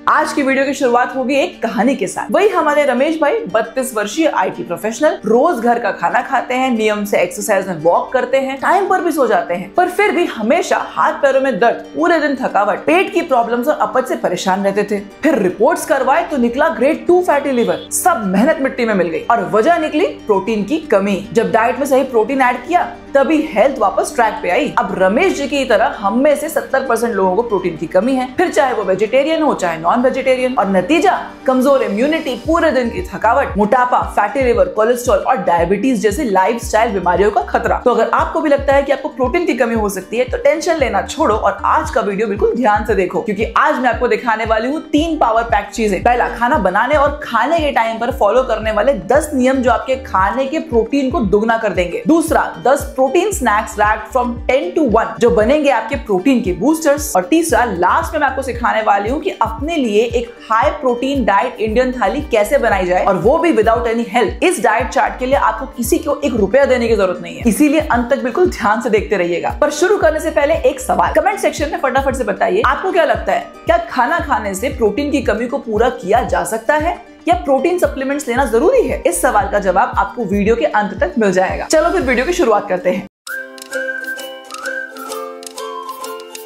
आज की वीडियो की शुरुआत होगी एक कहानी के साथ। वही हमारे रमेश भाई 32 वर्षीय IT प्रोफेशनल, रोज घर का खाना खाते हैं, नियम से एक्सरसाइज में वॉक करते हैं, टाइम पर भी सो जाते हैं, पर फिर भी हमेशा हाथ पैरों में दर्द, पूरे दिन थकावट, पेट की प्रॉब्लम्स और अपच से परेशान रहते थे। फिर रिपोर्ट्स करवाए तो निकला ग्रेड 2 फैटी लिवर। सब मेहनत मिट्टी में मिल गई और वजह निकली प्रोटीन की कमी। जब डाइट में सही प्रोटीन ऐड किया तभी हेल्थ वापस ट्रैक पे आई। अब रमेश जी की तरह हम में से 70% लोगों को प्रोटीन की कमी है, फिर चाहे वो वेजिटेरियन हो चाहे नॉन वेजिटेरियन, और नतीजा कमजोर इम्यूनिटी, पूरे दिन की थकावट, मोटापा, फैटी लिवर, कोलेस्ट्रॉल और डायबिटीज जैसी लाइफस्टाइल बीमारियों का खतरा। तो अगर आपको भी लगता है कि आपको प्रोटीन की कमी हो सकती है तो टेंशन लेना छोड़ो और आज का वीडियो बिल्कुल ध्यान से देखो, क्योंकि आज मैं आपको दिखाने वाली हूँ 3 पावर पैक चीजें। पहला, खाना बनाने और खाने के टाइम पर फॉलो करने वाले 10 नियम जो आपके खाने के प्रोटीन को दुगना कर देंगे। दूसरा, 10 protein snacks ranked from 10 to 1 जो बनेंगे आपके प्रोटीन के बूस्टर्स। और तीसरा, लास्ट में मैं आपको सिखाने वाली हूँ कि अपने लिए एक हाई प्रोटीन डाइट इंडियन थाली कैसे बनाई जाए, और वो भी विदाउट एनी हेल्प। इस डाइट चार्ट के लिए आपको किसी को 1 रुपया देने की जरूरत नहीं है, इसीलिए अंत तक बिल्कुल ध्यान से देखते रहिएगा। पर शुरू करने से पहले एक सवाल कमेंट सेक्शन में फटाफट से बताइए, आपको क्या लगता है, क्या खाना खाने से प्रोटीन की कमी को पूरा किया जा सकता है या प्रोटीन सप्लीमेंट्स लेना जरूरी है? इस सवाल का जवाब आपको वीडियो के अंत तक मिल जाएगा। चलो फिर वीडियो की शुरुआत करते हैं।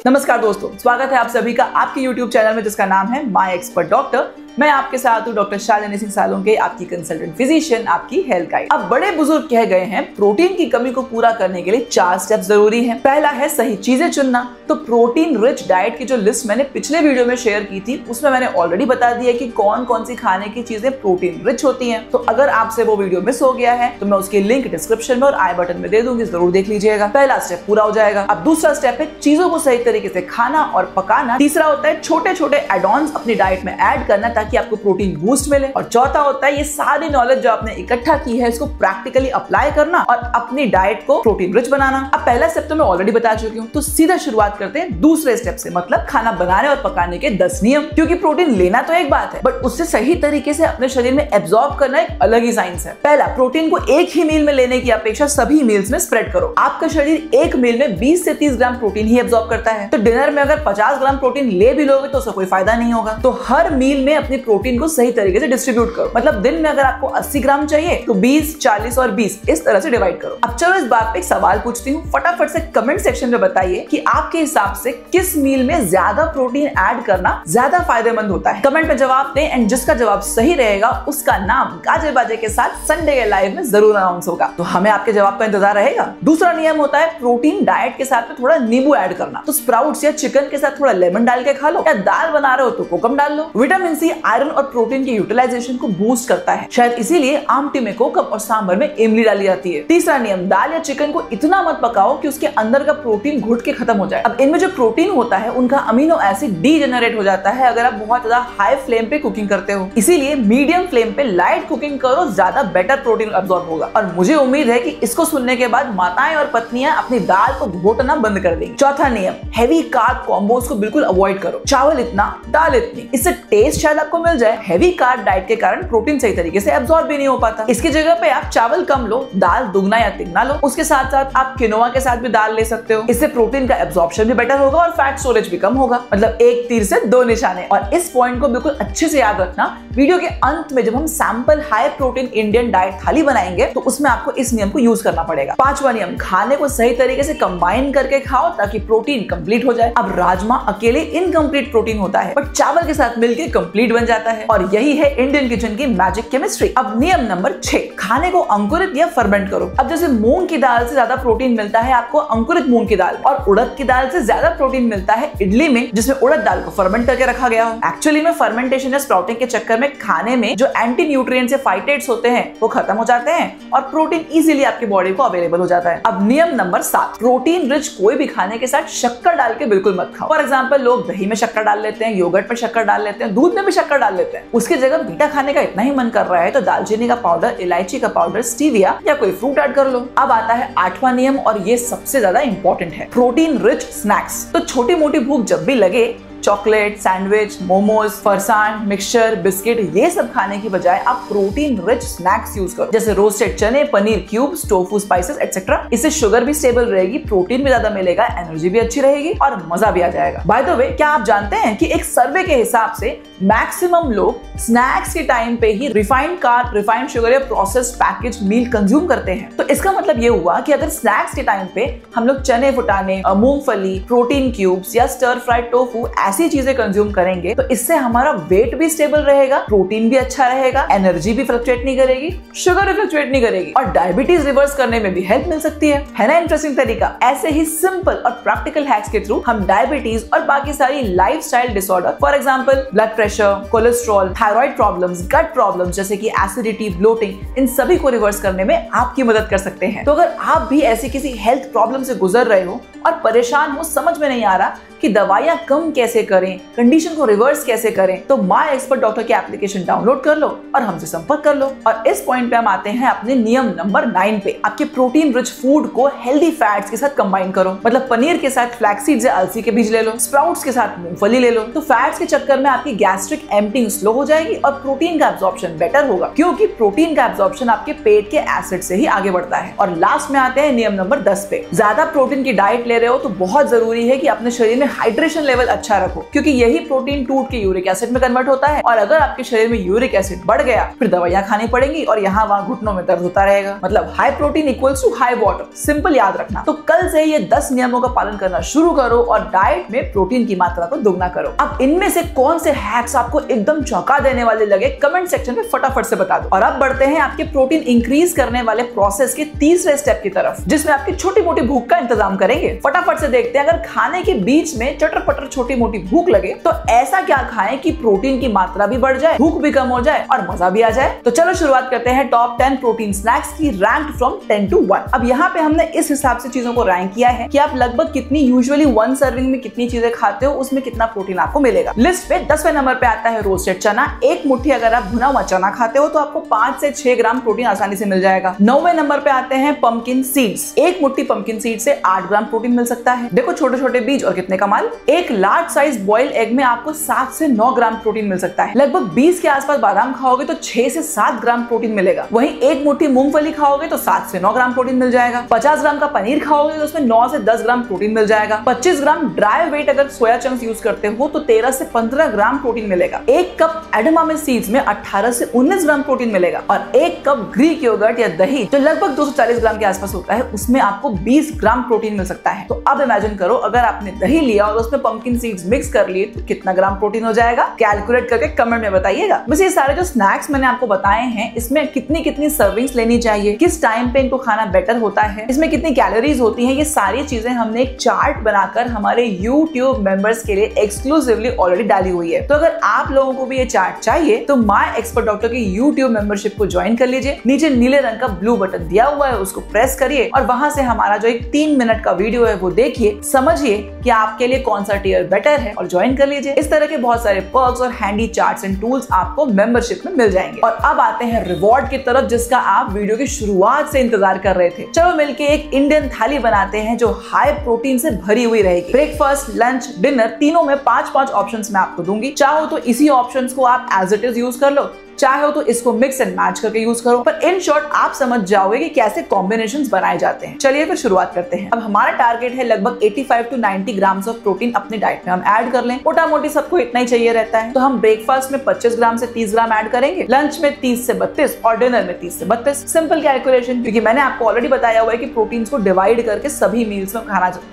नमस्कार दोस्तों, स्वागत है आप सभी का आपके YouTube चैनल में जिसका नाम है माय एक्सपर्ट डॉक्टर। मैं आपके साथ हूँ डॉक्टर शालिनी सिंह सालुंके, आपकी कंसल्टेंट फिजिशियन, आपकी हेल्थ गाइड। अब बड़े बुजुर्ग कह गए हैं प्रोटीन की कमी को पूरा करने के लिए 4 स्टेप जरूरी हैं। पहला है सही चीजें चुनना। तो प्रोटीन रिच डाइट की जो लिस्ट मैंने पिछले वीडियो में शेयर की थी उसमें मैंने ऑलरेडी बता दिया कि कौन कौन सी खाने की चीजें प्रोटीन रिच होती हैं। तो अगर आपसे वो वीडियो मिस हो गया है तो मैं उसकी लिंक डिस्क्रिप्शन में और आई बटन में दे दूंगी, जरूर देख लीजिएगा। पहला स्टेप पूरा हो जाएगा। अब दूसरा स्टेप है चीजों को सही तरीके से खाना और पकाना। तीसरा होता है छोटे छोटे एड-ऑन्स अपनी डाइट में ऐड करना ताकि आपको प्रोटीन बूस्ट मिले। और चौथा होता है ये सारी नॉलेज जो आपने इकट्ठा की है इसको प्रैक्टिकली अप्लाई करना और अपनी डाइट को प्रोटीन रिच बनाना। अब पहला स्टेप तो मैं ऑलरेडी बता चुकी हूँ, तो सीधा शुरुआत करते हैं दूसरे स्टेप से, मतलब खाना बनाने और पकाने के 10 नियम। क्योंकि प्रोटीन लेना तो एक बात है, बट उससे सही तरीके से अपने शरीर में एब्जॉर्ब करना एक अलग ही साइंस है। पहला, प्रोटीन को एक ही मील में लेने की अपेक्षा सभी मील्स में स्प्रेड करो। आपका शरीर एक मील में 20 से 30 ग्राम प्रोटीन ही एब्जॉर्ब करता है, तो डिनर में अगर 50 ग्राम प्रोटीन ले भी लोगे तो उसका कोई फायदा नहीं होगा। तो हर मील में अपनी प्रोटीन को सही तरीके से डिस्ट्रीब्यूट करो। मतलब दिन में अगर आपको 80 ग्राम चाहिए तो 20, 40 और 20 इस तरह से डिवाइड करो। अब चलो इस बात पे एक सवाल पूछती हूँ, फटाफट से कमेंट सेक्शन में बताइए कि आपके हिसाब से किस मील में ज्यादा प्रोटीन ऐड करना ज्यादा फायदेमंद होता है। कमेंट में जवाब दें एंड जिसका जवाब सही रहेगा उसका नाम गाजे बाजे के साथ संडे के लाइव में जरूर अनाउंस होगा। तो हमें आपके जवाब का इंतजार रहेगा। दूसरा नियम होता है प्रोटीन डाइट के साथ में थोड़ा नींबू ऐड करना। तो स्प्राउट्स या चिकन के साथ थोड़ा लेमन डाल के खा लो, या दाल बना रहे हो तो कोकम डाल लो। विटामिन सी आयरन और प्रोटीन की यूटिलाइजेशन को बूस्ट करता है, शायद इसीलिए आमटी में कोकम और सांभर में इमली डाली जाती है। तीसरा नियम, दाल या चिकन को इतना मत पकाओ कि उसके अंदर का प्रोटीन घुट के खत्म हो जाए। अब इनमें जो प्रोटीन होता है उनका अमीनो एसिड डीजेनरेट हो जाता है अगर आप बहुत ज्यादा हाई फ्लेम पे कुकिंग करते हो, इसीलिए मीडियम फ्लेम पे लाइट कुकिंग करो, ज्यादा बेटर प्रोटीन अब्सॉर्ब होगा। और मुझे उम्मीद है कि इसको सुनने के बाद माताएं और पत्नियां अपनी दाल को घोटना बंद कर देंगी। चौथा नियम, हैवी कार्ब कॉम्बोज को बिल्कुल अवॉइड करो। चावल इतना, दाल इतनी, इससे टेस्ट शायद आपको मिल जाए, हैवी कार्ब डाइट के कारण प्रोटीन सही तरीके से एब्सॉर्ब भी नहीं हो पाता। इसकी जगह पे आप चावल कम लो, दाल दुगना या तिगना लो। उसके साथ साथ आप किनोआ के साथ भी दाल ले सकते हो, इससे प्रोटीन का एब्सॉर्प्शन भी बेटर होगा और फैट स्टोरेज भी कम होगा। मतलब एक तीर से 2 निशाने। और इस पॉइंट को बिल्कुल अच्छे से याद रखना, वीडियो के अंत में जब हम sample high protein Indian diet थाली बनाएंगे तो उसमें आपको इस नियम को यूज करना पड़ेगा। 5वां नियम, खाने को सही तरीके से कंबाइन करके खाओ ताकि प्रोटीन कंप्लीट हो जाए। अब राजमा अकेले इनकम्प्लीट प्रोटीन होता है, बट चावल के साथ मिलकर कंप्लीट बन जाता है, और यही है इंडियन किचन की मैजिक केमिस्ट्री। अब नियम नंबर 6, खाने को अंकुरित या फर्मेंट करो। अब जैसे मूंग की दाल से ज्यादा प्रोटीन मिलता है आपको अंकुरित मूंग की दाल, और उड़द की दाल से ज्यादा प्रोटीन मिलता है इडली में जिसमें उड़द दाल को फर्मेंट करके रखा गया हो। एक्चुअली में फर्मेंटेशन या स्प्राउटिंग के चक्कर में खाने में जो एंटी न्यूट्रिएंट्स या फाइटेट्स होते हैं वो खत्म हो जाते हैं और प्रोटीन इजीली आपकी बॉडी को अवेलेबल हो जाता है। अब नियम नंबर 7, प्रोटीन रिच कोई भी खाने के साथ शक्कर डाल के बिल्कुल मत खाओ। फॉर एग्जाम्पल, लोग दही में शक्कर डाल लेते हैं, योगर्ट में शक्कर डाल लेते हैं, दूध में भी शक्कर डाल लेते हैं। उसकी जगह मीठा खाने का इतना ही मन कर रहा है तो दालचीनी का पाउडर, इलायची का पाउडर, स्टीविया या कोई फ्रूट ऐड कर लो। अब आता है 8वां नियम और ये सबसे ज्यादा इंपॉर्टेंट है, प्रोटीन रिच स्नैक्स। तो छोटी मोटी भूख जब भी लगे chocolate, sandwich, momos, farsan, mixture, biscuit, ये सब खाने की बजाय आप प्रोटीन रिच स्नैक्स यूज करो, जैसे रोस्टेड चने, paneer cubes, tofu spices etcetera. इससे शुगर भी स्टेबल रहेगी, प्रोटीन भी ज्यादा मिलेगा, एनर्जी भी अच्छी रहेगी और मजा भी आ जाएगा। बाय द वे, क्या आप जानते हैं कि एक सर्वे के हिसाब से मैक्सिमम लोग स्नैक्स के टाइम पे ही रिफाइंड कार्ब, रिफाइंड शुगर या प्रोसेस्ड पैकेज मील कंज्यूम करते हैं। तो इसका मतलब ये हुआ कि अगर स्नैक्स के टाइम पे हम लोग चने फुटाने, मूंगफली, प्रोटीन क्यूब्स या स्टर फ्राइड टोफू ऐसी चीजें कंज्यूम करेंगे तो इससे हमारा वेट भी स्टेबल रहेगा, प्रोटीन भी अच्छा रहेगा, एनर्जी भी फ्लक्चुएट नहीं करेगी, शुगर भी फ्लक्चुएट नहीं करेगी और डायबिटीज रिवर्स करने में भी हेल्प मिल सकती है ना। इंटरेस्टिंग तरीका। ऐसे ही सिंपल और प्रैक्टिकल हैक्स के थ्रू हम डायबिटीज और बाकी सारी lifestyle disorder, for example blood pressure, cholesterol, thyroid problems, gut problems जैसे कि एसिडिटी, ब्लोटिंग, इन सभी को रिवर्स करने में आपकी मदद कर सकते हैं। तो अगर आप भी ऐसी किसी हेल्थ प्रॉब्लम से गुजर रहे हो और परेशान हो, समझ में नहीं आ रहा कि दवाइयां कम कैसे करें, कंडीशन को रिवर्स कैसे करें, तो माय एक्सपर्ट डॉक्टर की एप्लीकेशन डाउनलोड कर लो और हमसे संपर्क कर लो। और इस पॉइंट पे हम आते हैं अपने नियम नंबर 9 पे। आपके प्रोटीन रिच फूड को हेल्दी फैट्स के साथ कंबाइन करो। मतलब पनीर के साथ फ्लैक्सीड्स या अलसी के बीज ले लो, स्प्राउट्स के साथ मूंगफली ले लो। तो फैट्स के चक्कर में आपकी गैस्ट्रिक एम्प्टिंग स्लो हो जाएगी और प्रोटीन का एब्जॉर्प्शन बेटर होगा, क्योंकि प्रोटीन का एब्जॉर्प्शन आपके पेट के एसिड से ही आगे बढ़ता है। और लास्ट में आते हैं नियम नंबर 10 पे। ज्यादा प्रोटीन की डाइट ले रहे हो तो बहुत जरूरी है कि अपने शरीर में हाइड्रेशन लेवल अच्छा रखो, क्योंकि यही प्रोटीन टूट के यूरिक एसिड में कन्वर्ट होता है और अगर आपके शरीर में यूरिक एसिड बढ़ गया फिर दवाइयां खानी पड़ेंगी और यहाँ वहाँ घुटनों में दर्द होता रहेगा। मतलब high protein equals to high water, simple याद रखना। तो कल से ये 10 नियमों का पालन करना शुरू करो और डाइट में प्रोटीन की मात्रा को दोगुना करो। अब इनमें से कौन से हैक्स आपको एकदम चौंका देने वाले लगे कमेंट सेक्शन में फटाफट से बता दो। और अब बढ़ते हैं आपके प्रोटीन इंक्रीज करने वाले प्रोसेस के तीसरे स्टेप की तरफ, जिसमें आपकी छोटी मोटी भूख का इंतजाम करेंगे। फटाफट से देखते हैं, अगर खाने के बीच में चटर पटर छोटी मोटी भूख लगे तो ऐसा क्या खाएं कि प्रोटीन की मात्रा भी बढ़ जाए, भूख भी कम हो जाए और मजा भी आ जाए। तो चलो शुरुआत करते हैं टॉप 10 प्रोटीन स्नैक्स की, रैंक फ्रॉम 10 to 1। अब यहाँ पे हमने इस हिसाब से चीजों को रैंक किया है कि आप लगभग कितनी यूजुअली 1 सर्विंग में कितनी चीजें खाते हो, उसमें कितना प्रोटीन आपको मिलेगा। लिस्ट पे 10वें नंबर पे आता है रोस्टेड चना। एक मुट्ठी अगर आप भुना हुआ चना खाते हो तो आपको 5 से 6 ग्राम प्रोटीन आसानी से मिल जाएगा। 9वें नंबर पे आते हैं पंपकिन सीड्स। एक मुट्ठी पंपकिन सीड से 8 ग्राम प्रोटीन मिल सकता है। देखो छोटे छोटे बीज और कितने कमाल। एक लार्ज साइज बॉइल्ड एग में आपको 7 से 9 ग्राम प्रोटीन मिल सकता है। लगभग 20 के आसपास बादाम खाओगे तो 6 से 7 ग्राम प्रोटीन मिलेगा। वहीं एक मुट्ठी मूंगफली खाओगे तो 7 से 9 ग्राम प्रोटीन मिल जाएगा। 50 ग्राम का पनीर खाओगे तो उसमें 9 से 10 ग्राम प्रोटीन मिल जाएगा। 25 ग्राम ड्राई वेट अगर सोया चंक्स यूज करते हो तो 13 से 15 ग्राम प्रोटीन मिलेगा। एक कप एडेमामे सीड्स में 18 से 19 ग्राम प्रोटीन मिलेगा और एक कप ग्रीक योगर्ट या दही जो लगभग 240 ग्राम के आसपास होता है उसमें आपको 20 ग्राम प्रोटीन मिल सकता है। तो अब इमेजिन करो, अगर आपने दही लिया और उसमें पंपकिन सीड्स मिक्स कर लिए तो कितना ग्राम प्रोटीन हो जाएगा? कैलकुलेट करके कमेंट में बताइएगा। बस ये सारे जो स्नैक्स मैंने आपको बताए हैं इसमें कितनी कितनी सर्विंग्स लेनी चाहिए, किस टाइम पे इनको खाना बेटर होता है, इसमें कितनी कैलोरीज होती हैं, ये सारी चीजें हमने एक चार्ट बनाकर हमारे YouTube मेंबर्स के लिए एक्सक्लूसिवली ऑलरेडी डाली हुई है। तो अगर आप लोगों को भी ये चार्ट चाहिए तो माय एक्सपर्ट डॉक्टर की YouTube मेंबरशिप को ज्वाइन कर लीजिए। नीचे नीले रंग का ब्लू बटन दिया हुआ है, उसको प्रेस करिए और वहां से हमारा जो एक 3 मिनट का वीडियो है वो देखिए, समझिए कि आपके लिए कौन सा टियर बेटर है और ज्वाइन कर लीजिए। इस तरह के बहुत सारे पर्क्स और हैंडी चार्ट्स एंड टूल्स आपको मेंबरशिप में मिल जाएंगे। और अब आते हैं रिवॉर्ड की तरफ, जिसका आप वीडियो की शुरुआत से इंतजार कर रहे थे। चलो मिलके एक इंडियन थाली बनाते हैं जो हाई प्रोटीन से भरी हुई रहेगी। ब्रेकफास्ट, लंच, डिनर तीनों में 5-5 ऑप्शंस मैं आपको दूंगी। चाहो तो इसी ऑप्शंस को आप एज इट इज यूज कर लो, चाहे तो इसको मिक्स एंड मैच करके यूज करो, पर इन शॉर्ट आप समझ जाओगे कि कैसे कॉम्बिनेशंस बनाए जाते हैं। चलिए फिर शुरुआत करते हैं। अब हमारा टारगेट है लगभग 85 to 90 ग्राम्स ऑफ प्रोटीन अपनी डाइट में हम ऐड कर लें। मोटा मोटी सबको इतना ही चाहिए रहता है। तो हम ब्रेकफास्ट में 25 ग्राम से 30 ग्राम ऐड करेंगे, लंच में 30 से 32 और डिनर में 30 से 32। सिंपल कैलकुलेशन, क्योंकि मैंने आपको ऑलरेडी बताया हुआ है कि प्रोटीन को डिवाइड करके सभी मील्स में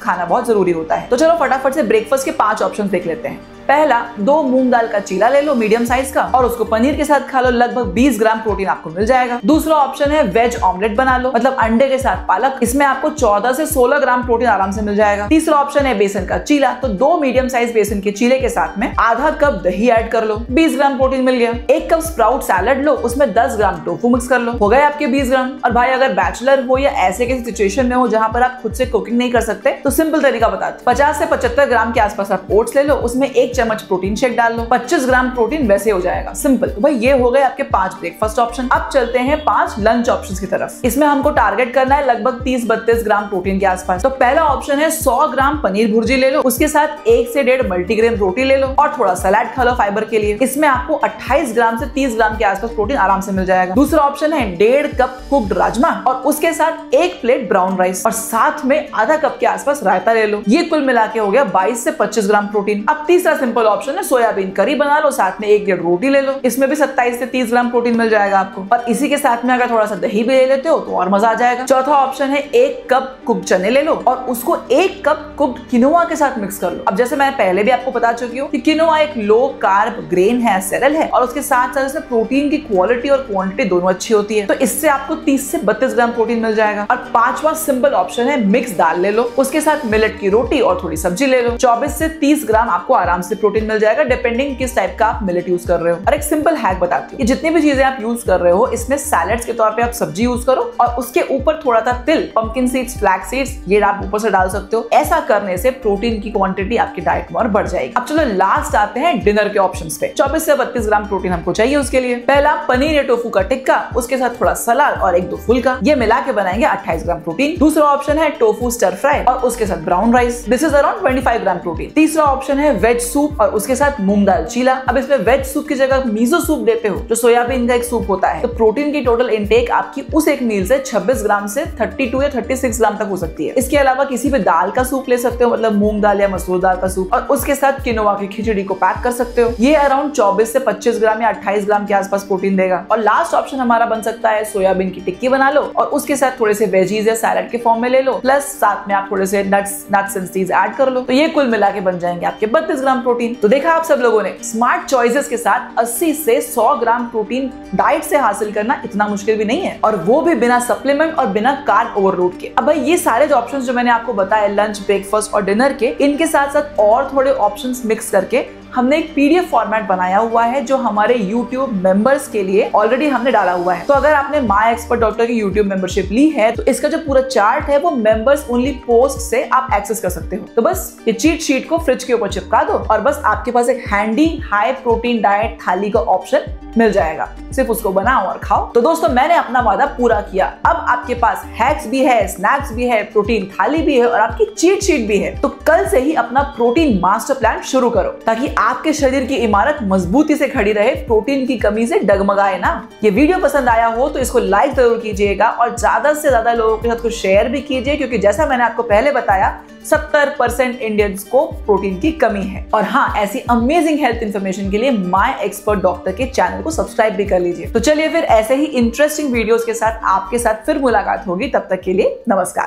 खाना बहुत जरूरी होता है। तो चलो फटाफट से ब्रेकफास्ट के 5 ऑप्शन देख लेते हैं। पहला, 2 मूंग दाल का चीला ले लो मीडियम साइज का और उसको पनीर के साथ खा लो, लगभग 20 ग्राम प्रोटीन आपको मिल जाएगा। दूसरा ऑप्शन है वेज ऑमलेट बना लो, मतलब अंडे के साथ पालक, इसमें आपको 14 से 16 ग्राम प्रोटीन आराम से मिल जाएगा। तीसरा ऑप्शन है बेसन का चीला, तो 2 मीडियम साइज बेसन के चीले के साथ में आधा कप दही ऐड कर लो, 20 ग्राम प्रोटीन मिल गया। 1 कप स्प्राउट सैलड लो, उसमें 10 ग्राम टोफू मिक्स कर लो, हो गए आपके 20 ग्राम। और भाई अगर बैचलर हो या ऐसे किसी सिचुएशन में हो जहां पर आप खुद से कुकिंग नहीं कर सकते तो सिंपल तरीका बताते, 50 से 75 ग्राम के आसपास आप ओट्स ले लो, उसमें 1 चम्मच प्रोटीन शेक डाल लो, 25 ग्राम प्रोटीन वैसे हो जाएगा। सिंपल। तो भाई ये हो गए आपके 5 ब्रेकफास्ट ऑप्शन। अब चलते हैं 5 लंच ऑप्शंस की तरफ। इसमें हमको टारगेट करना है लगभग 30-32 ग्राम प्रोटीन के आसपास। तो पहला ऑप्शन है 100 ग्राम पनीर भुर्जी ले लो, उसके साथ 1 से 1.5 मल्टीग्रेन रोटी ले लो और थोड़ा सलाद खा लो फाइबर के लिए। इसमें आपको 28 ग्राम से 30 ग्राम के आसपास प्रोटीन आराम से मिल जाएगा। दूसरा ऑप्शन है 1.5 कप कुक्ड राजमा और उसके साथ 1 प्लेट ब्राउन राइस और साथ में आधा कप के आसपास रायता ले लो। ये कुल मिला के हो गया 22 से 25 ग्राम प्रोटीन। अब तीसरा सिंपल ऑप्शन है सोयाबीन करी बना लो, साथ में 1 डेढ़ रोटी ले लो, इसमें भी 27 से 30 ग्राम प्रोटीन मिल जाएगा आपको। और इसी के साथ में अगर थोड़ा सा दही भी ले लेते हो तो और मजा आ जाएगा। चौथा ऑप्शन है 1 कप कुक चने ले लो और उसको 1 कप कुक किनोआ के साथ मिक्स कर लो। अब जैसे मैं पहले भी आपको बता चुकी हूँ कि किनोआ एक लो कार्ब ग्रेन है, सेरेल है, और उसके साथ साथ इसमें प्रोटीन की क्वालिटी और क्वांटिटी दोनों अच्छी होती है, तो इससे आपको 30 से 32 ग्राम प्रोटीन मिल जाएगा। और पांचवा सिंपल ऑप्शन है मिक्स दाल ले लो, उसके साथ मिलेट की रोटी और थोड़ी सब्जी ले लो, 24 से 30 ग्राम आपको आराम से प्रोटीन मिल जाएगा, डिपेंडिंग किस टाइप का आप मिलेट यूज कर रहे हो। और एक सिंपल हैक बताती हूँ, जितनी भी चीजें आप यूज कर रहे हो इसमें सैलेड्स के तौर पे आप सब्जी यूज करो और उसके ऊपर थोड़ा सा तिल, पंपकिन सीड्स, फ्लैक्स सीड्स, ये आप ऊपर से डाल सकते हो। ऐसा करने से प्रोटीन की क्वांटिटी आपकी डाइट में और बढ़ जाएगी। अब चलो लास्ट आते हैं डिनर के ऑप्शंस पे। 24 से 32 ग्राम प्रोटीन हमको चाहिए उसके लिए। पहला पनीर या टोफू का टिक्का, उसके साथ थोड़ा सलाद और 1-2 फुल्का, ये मिला के बनाएंगे 28 ग्राम प्रोटीन। दूसरा ऑप्शन है टोफू स्टर फ्राई और उसके साथ brown rice, this is around 25 gram protein. तीसरा ऑप्शन है वेज सूप और उसके साथ मूंग दाल चीला। अब इसमें वेज सूप की जगह मीजो सूप देते हो, जो सोयाबीन का एक सूप होता है, तो प्रोटीन की टोटल इनटेक आपकी उस एक मील से 26 ग्राम से 32 या 36 ग्राम तक हो सकती है। इसके अलावा किसी भी दाल का सूप ले सकते हो, मतलब मूंग दाल या मसूर दाल का सूप, और उसके साथ किनोआ की खिचड़ी को पैक कर सकते हो। ये अराउंड 24 से 25 ग्राम या 28 ग्राम के आसपास प्रोटीन देगा। और लास्ट ऑप्शन हमारा बन सकता है सोयाबीन की टिक्की बना लो और उसके साथ थोड़े से वेजीज या सैलेड के फॉर्म में ले लो, प्लस साथ में आप थोड़े से नट्स एंड सीड्स ऐड कर लो, तो ये कुल मिला के बन जाएंगे आपके 32 ग्राम प्रोटीन। तो देखा आप सब लोगों ने, स्मार्ट चॉइसेस के साथ 80 से 100 ग्राम प्रोटीन डाइट से हासिल करना इतना मुश्किल भी नहीं है, और वो भी बिना सप्लीमेंट और बिना कार्ब ओवरलोड के। अब भाई ये सारे जो ऑप्शंस जो मैंने आपको बताए लंच, ब्रेकफास्ट और डिनर के, इनके साथ साथ और थोड़े ऑप्शंस मिक्स करके हमने एक पीडीएफ फॉर्मेट बनाया हुआ है जो हमारे YouTube मेंबर्स के लिए ऑलरेडी हमने डाला हुआ है। तो अगर आपने माय एक्सपर्ट डॉक्टर की YouTube मेंबरशिप ली है तो इसका जो पूरा चार्ट है वो मेंबर्स ओनली पोस्ट से आप एक्सेस कर सकते हो। तो बस ये चीट शीट को फ्रिज के ऊपर चिपका दो और बस आपके पास एक हैंडी हाई प्रोटीन डाइट थाली का ऑप्शन मिल जाएगा, सिर्फ उसको बनाओ और खाओ। तो दोस्तों मैंने अपना वादा पूरा किया, अब आपके पास हैक्स भी है, स्नैक्स भी है, प्रोटीन थाली भी है और आपकी चीट शीट भी है। तो कल से ही अपना प्रोटीन मास्टर प्लान शुरू करो ताकि आपके शरीर की इमारत मजबूती से खड़ी रहे, प्रोटीन की कमी से डगमगाए ना। ये वीडियो पसंद आया हो तो इसको लाइक जरूर कीजिएगा और ज्यादा से ज्यादा लोगों के साथ को शेयर भी कीजिए, क्योंकि जैसा मैंने आपको पहले बताया 70% इंडियंस को प्रोटीन की कमी है। और हाँ, ऐसी अमेजिंग हेल्थ इंफॉर्मेशन के लिए माय एक्सपर्ट डॉक्टर के चैनल को सब्सक्राइब भी कर लीजिए। तो चलिए फिर ऐसे ही इंटरेस्टिंग वीडियोस के साथ आपके साथ फिर मुलाकात होगी, तब तक के लिए नमस्कार।